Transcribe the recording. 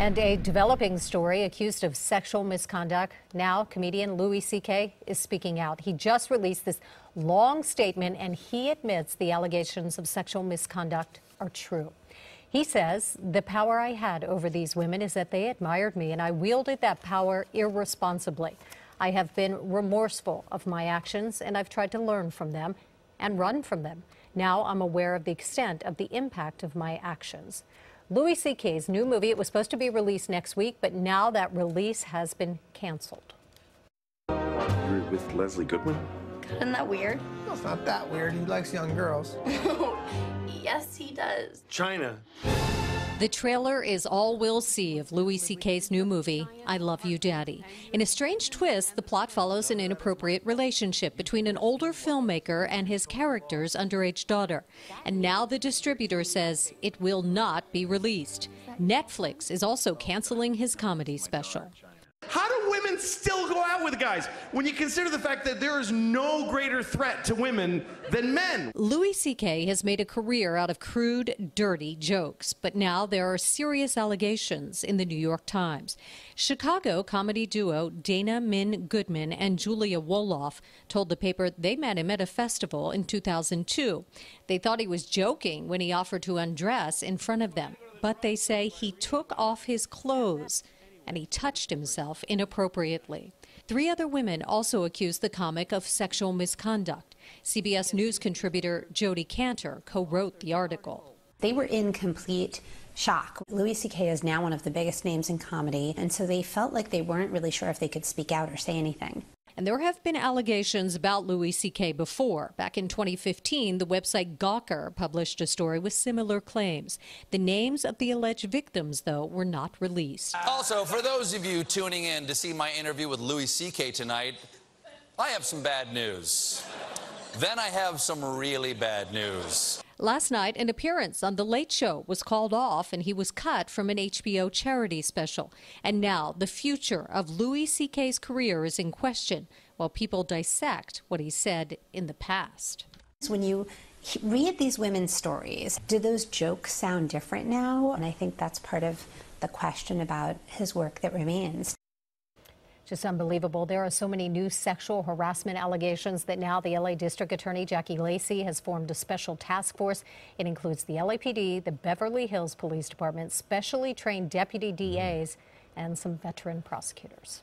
And a developing story, accused of sexual misconduct. Now, comedian Louis C.K. is speaking out. He just released this long statement, and he admits the allegations of sexual misconduct are true. He says, "The power I had over these women is that they admired me, and I wielded that power irresponsibly. I have been remorseful of my actions, and I've tried to learn from them and run from them. Now I'm aware of the extent of the impact of my actions." Louis C.K.'s new movie, it was supposed to be released next week, but now that release has been canceled. You're with Leslie Goodwin? Isn't that weird? No, it's not that weird. He likes young girls. Yes, he does. China. The trailer is all we'll see of Louis C.K.'s new movie, I Love You, Daddy. In a strange twist, the plot follows an inappropriate relationship between an older filmmaker and his character's underage daughter. And now the distributor says it will not be released. Netflix is also canceling his comedy special. How do women still go out with guys when you consider the fact that there is no greater threat to women than men? Louis C.K. has made a career out of crude, dirty jokes, but now there are serious allegations in the New York Times. Chicago comedy duo Dana Min Goodman and Julia Wolof told the paper they met him at a festival in 2002. They thought he was joking when he offered to undress in front of them, but they say he took off his clothes and he touched himself inappropriately. 3 other women also accused the comic of sexual misconduct. CBS News contributor Jodi Kantor co-wrote the article. They were in complete shock. Louis C.K. is now one of the biggest names in comedy, and so they felt like they weren't really sure if they could speak out or say anything. And there have been allegations about Louis C.K. before. Back in 2015, the website Gawker published a story with similar claims. The names of the alleged victims, though, were not released. Also, for those of you tuning in to see my interview with Louis C.K. tonight, I have some bad news. Then I have some really bad news. Last night, an appearance on The Late Show was called off, and he was cut from an HBO charity special. And now the future of Louis C.K.'s career is in question while people dissect what he said in the past. When you read these women's stories, do those jokes sound different now? And I think that's part of the question about his work that remains. Just unbelievable. There are so many new sexual harassment allegations that now the L.A. District Attorney Jackie Lacey has formed a special task force. It includes the LAPD, the Beverly Hills Police Department, specially trained deputy DAs, and some veteran prosecutors.